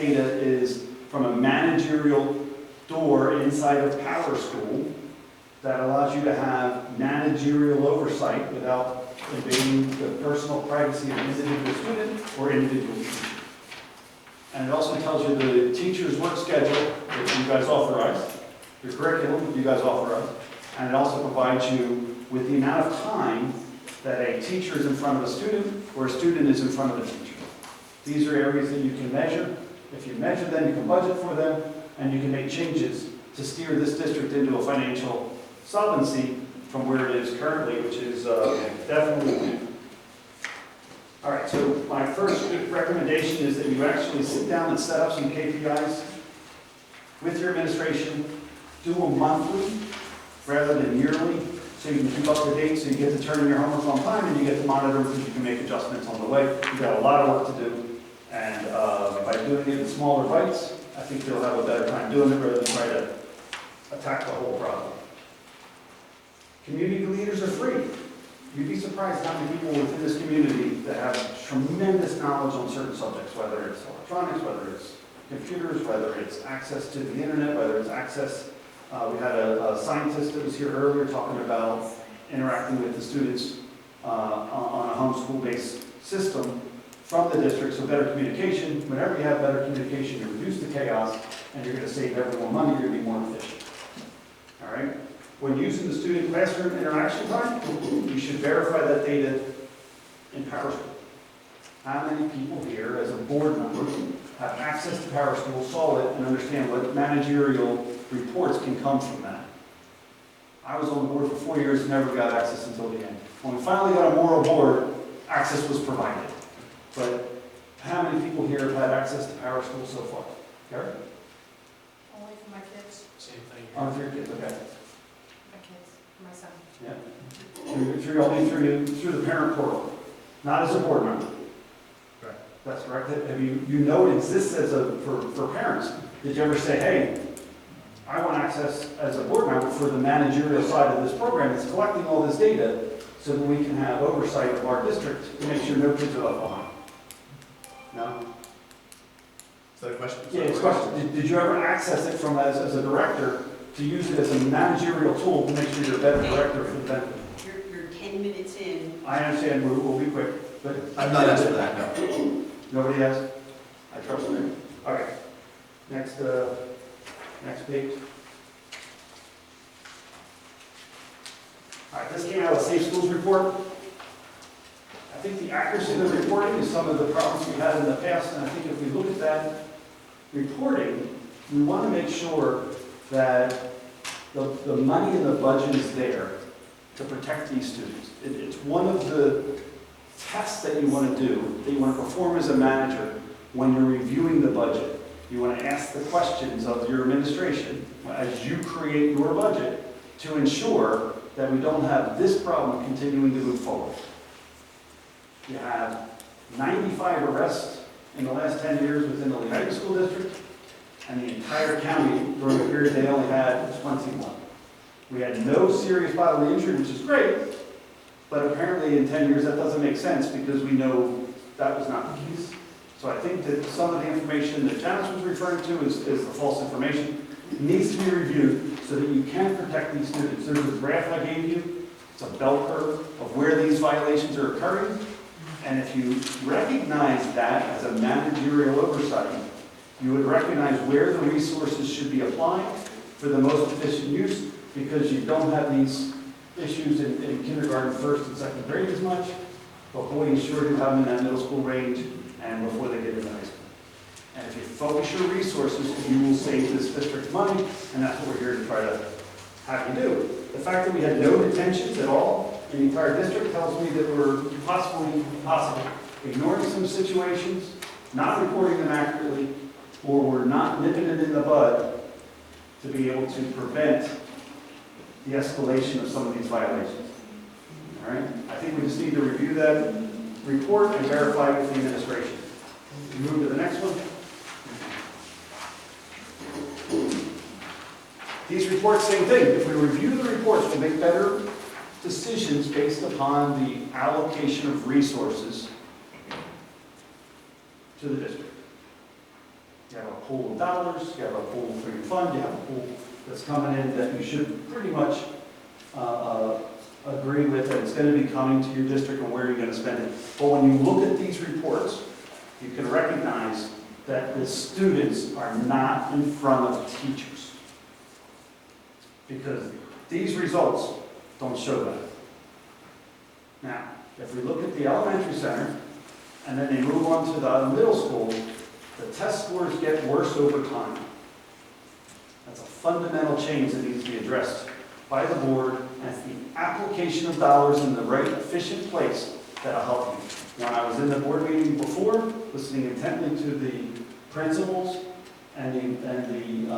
data is from a managerial door inside of Power School that allows you to have managerial oversight without invading the personal privacy of an individual student or individual teacher. And it also tells you the teacher's work schedule that you guys authorize, your curriculum that you guys authorize, and it also provides you with the amount of time that a teacher is in front of a student or a student is in front of a teacher. These are areas that you can measure. If you measure them, you can budget for them, and you can make changes to steer this district into a financial solvency from where it is currently, which is definitely. All right, so my first recommendation is that you actually sit down and set up some KPIs with your administration, do them monthly rather than yearly, so you can keep up to date, so you get to turn in your homework on time, and you get to monitor because you can make adjustments on the way. You've got a lot of work to do, and by doing it in smaller bites, I think you'll have a better time doing it rather than try to attack the whole problem. Community leaders are free. You'd be surprised how many people within this community that have tremendous knowledge on certain subjects, whether it's electronics, whether it's computers, whether it's access to the internet, whether it's access. We had a scientist that was here earlier talking about interacting with the students on a homeschool-based system from the district, so better communication. Whenever you have better communication, you reduce the chaos, and you're going to save everyone money, you're going to be more efficient. All right? When using the student classroom interaction time, you should verify that data in Power School. How many people here, as a board member, have access to Power School, saw it, and understand what managerial reports can come from that? I was on the board for 4 years and never got access until the end. When we finally got a moral board, access was provided. But how many people here have had access to Power School so far? Gary? Only for my kids. Same thing. Oh, for your kids, okay. My kids, my son. Yeah. Through the parent portal, not as a board member. Right. That's correct. Have you know it exists as for parents? Did you ever say, hey, I want access as a board member for the managerial side of this program that's collecting all this data so that we can have oversight of our district to make sure no kids are left behind? No? Is that a question? Yeah, it's a question. Did you ever access it from as a director to use it as a managerial tool to make sure you're a better director for the benefit? You're 10 minutes in. I understand, we'll be quick, but. I'm not asking for that, no. Nobody has? I trust you. Okay. Next page. All right, this came out of the Safe Schools report. I think the accuracy of the reporting is some of the problems we had in the past, and I think if we look at that reporting, we want to make sure that the money in the budget is there to protect these students. It's one of the tests that you want to do, that you want to perform as a manager when you're reviewing the budget. You want to ask the questions of your administration as you create your budget to ensure that we don't have this problem continuing to move forward. You have 95 arrests in the last 10 years within the United School District, and the entire county during the period they only had 21. We had no serious bodily injury, which is great, but apparently in 10 years that doesn't make sense because we know that was not the case. So I think that some of the information that Janice was referring to is the false information. It needs to be reviewed so that you can protect these students. There's a graph I gave you. It's a bell curve of where these violations are occurring. And if you recognize that as a managerial oversight, you would recognize where the resources should be applied for the most efficient use, because you don't have these issues in kindergarten, first and second grade as much, but boy, you sure do have them in that middle school range and before they get into high school. And if you focus your resources, you will save this district money, and that's what we're here to try to have you do. The fact that we had no detentions at all in the entire district tells me that we're possibly ignoring some situations, not reporting them accurately, or we're not nipping it in the bud to be able to prevent the escalation of some of these violations. All right? I think we just need to review that report and verify with the administration. We move to the next one. These reports, same thing. If we review the reports, we'll make better decisions based upon the allocation of resources to the district. You have a pool of dollars, you have a pool for your fund, you have a pool that's coming in that you should pretty much agree with that it's going to be coming to your district and where you're going to spend it. But when you look at these reports, you can recognize that the students are not in front of teachers. Because these results don't show that. Now, if we look at the elementary center, and then they move on to the middle school, the test scores get worse over time. That's a fundamental change that needs to be addressed by the board, and it's the application of dollars in the right efficient place that'll help you. When I was in the board meeting before, listening intently to the principals and the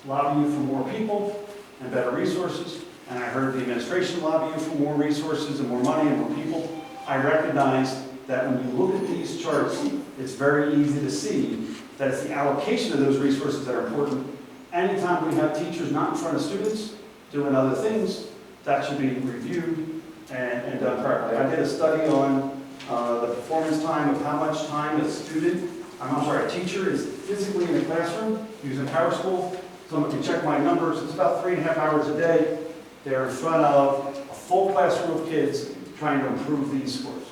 lobby you for more people and better resources, and I heard the administration lobby you for more resources and more money and more people, I recognized that when you look at these charts, it's very easy to see that it's the allocation of those resources that are important. Anytime we have teachers not in front of students doing other things, that should be reviewed and done correctly. I did a study on the performance time of how much time a teacher is physically in the classroom using PowerSchool. Someone can check my numbers. It's about 3.5 hours a day. They're in front of a full classroom of kids trying to improve these scores.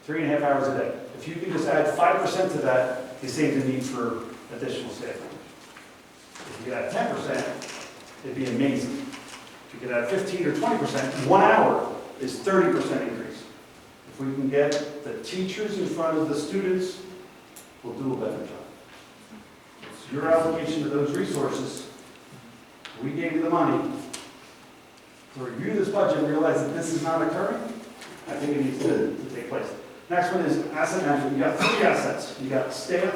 3.5 hours a day. If you could just add 5% to that, you save the need for additional staff members. If you could add 10%, it'd be amazing. If you could add 15 or 20%, 1 hour is 30% increase. If we can get the teachers in front of the students, we'll do a better job. It's your allocation of those resources. We gave you the money to review this budget and realize that this is not occurring. I think it needs to take place. Next one is asset management. You got 3 assets. You got staff,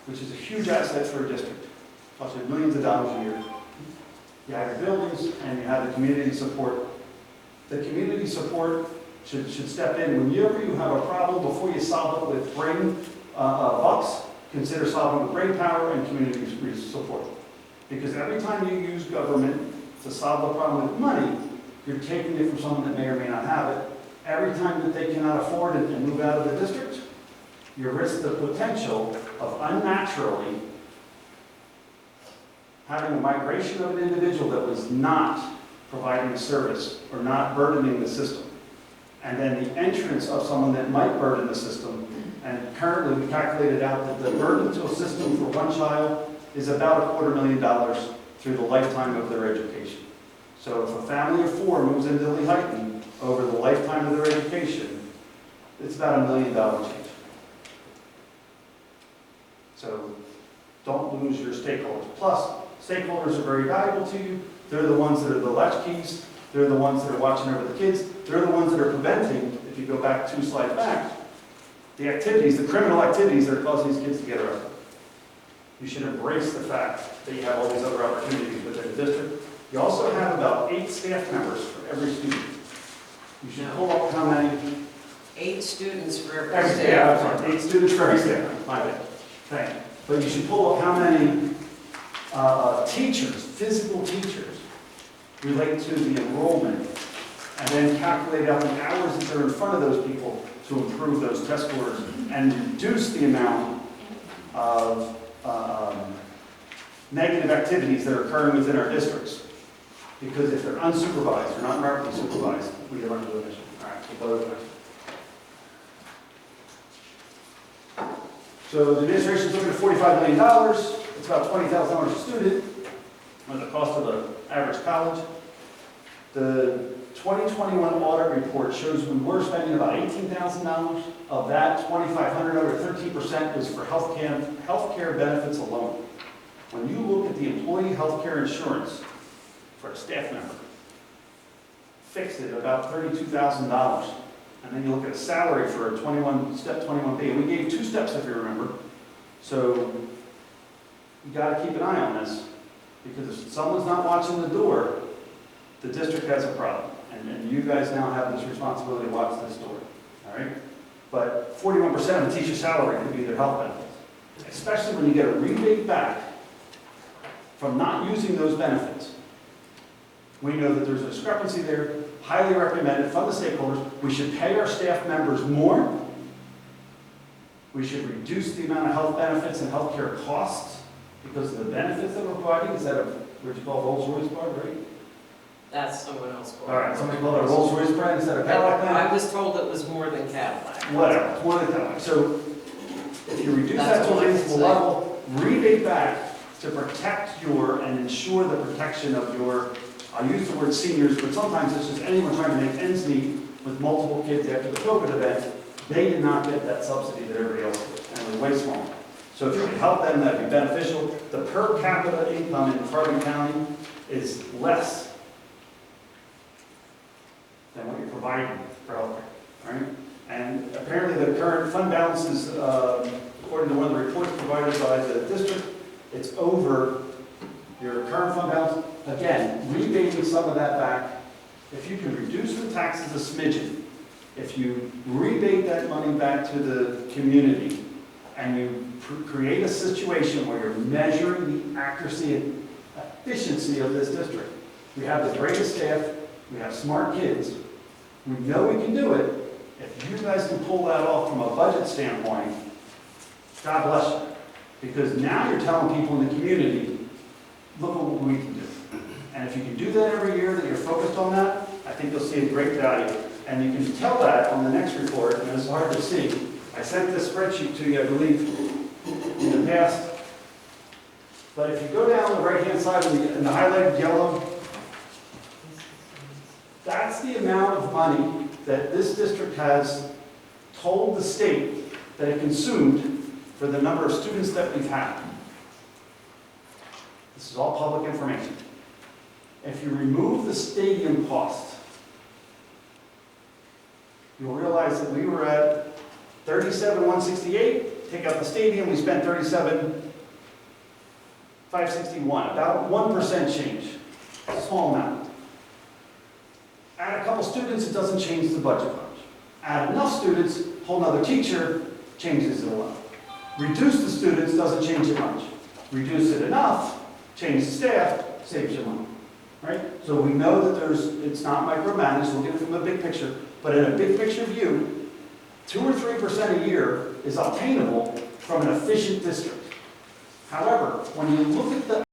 which is a huge asset for a district, costs you millions of dollars a year. You have your buildings, and you have the community support. The community support should step in. Whenever you have a problem, before you solve it with brain bucks, consider solving it with brain power and community support. Because every time you use government to solve a problem with money, you're taking it from someone that may or may not have it. Every time that they cannot afford it and move out of the district, you risk the potential of unnaturally having a migration of an individual that was not providing a service or not burdening the system. And then the entrance of someone that might burden the system. And currently we calculated out that the burden to a system for one child is about $250,000 through the lifetime of their education. So if a family of 4 moves into Lehighton, over the lifetime of their education, it's about $1 million change. So don't lose your stakeholders. Plus, stakeholders are very valuable to you. They're the ones that are the latchkeys. They're the ones that are watching over the kids. They're the ones that are preventing, if you go back 2 slides back, the activities, the criminal activities that are causing these kids to get arrested. You should embrace the fact that you have all these other opportunities within the district. You also have about 8 staff members for every student. You should pull up how many. 8 students for every I'm staff. sorry, 8 students for every staff. My bad. Thank you. But you should pull up how many teachers, physical teachers, relate to the enrollment, and then calculate out the hours that they're in front of those people to improve those test scores and reduce the amount of negative activities that are occurring within our districts. Because if they're unsupervised or not properly supervised, we get under the mission. All right, we'll go to the next. So the administration's looking at $45 million. It's about $20,000 a student, or the cost of an average college. The 2021 audit report shows we were spending about $18,000. Of that, $2,500, over 13%, was for healthcare benefits alone. When you look at the employee healthcare insurance for a staff member, fixed it about $32,000. And then you look at a salary for a step 21B. And we gave 2 steps, if you remember. So you got to keep an eye on this, because if someone's not watching the door, the district has a problem. And you guys now have this responsibility to watch this door. All right? But 41% of the teacher's salary could be their health benefits, especially when you get a rebate back from not using those benefits. We know that there's a discrepancy there, highly recommended from the stakeholders. We should pay our staff members more. We should reduce the amount of health benefits and healthcare costs because of the benefits that we're providing. Is that what you call Rolls Royce bar, right? That's someone else. called. All right, somebody called it a Rolls Royce brand instead of But Cadillac brand? I was told it was more than Cadillac. Whatever, it's more than Cadillac. So if you reduce that That's to a all I can reasonable say. level, rebate back to protect your and ensure the protection of your, I'll use the word seniors, but sometimes it's just anyone trying to make ends meet with multiple kids after the COVID event. They did not get that subsidy that everybody else did, and it was way smaller. So if you could help them, that'd be beneficial. The per capita income in Hardin County is less than what you're providing for healthcare, all right? And apparently the current fund balance is, according to one of the reports provided by the district, it's over your current fund balance. Again, rebating some of that back. If you can reduce the taxes a smidgen, if you rebate that money back to the community, and you create a situation where you're measuring the accuracy and efficiency of this district. We have the greatest staff, we have smart kids, we know we can do it. If you guys can pull that off from a budget standpoint, God bless you. Because now you're telling people in the community, look at what we can do. And if you can do that every year, that you're focused on that, I think you'll see a great value. And you can tell that on the next report, and it's hard to see. I sent this spreadsheet to you, I believe, in the past. But if you go down the right-hand side in the highlighted yellow, that's the amount of money that this district has told the state that it consumed for the number of students that we've had. This is all public information. If you remove the stadium cost, you'll realize that we were at 37,168. Take out the stadium, we spent 37,561. About 1% change. A small amount. Add a couple students, it doesn't change the budget much. Add enough students, whole nother teacher, changes it a lot. Reduce the students, doesn't change it much. Reduce it enough, change the staff, saves you money. Right? So we know that it's not micromanaged, look at it from a big picture, but in a big picture view, 2 or 3% a year is obtainable from an efficient district. However, when you look at the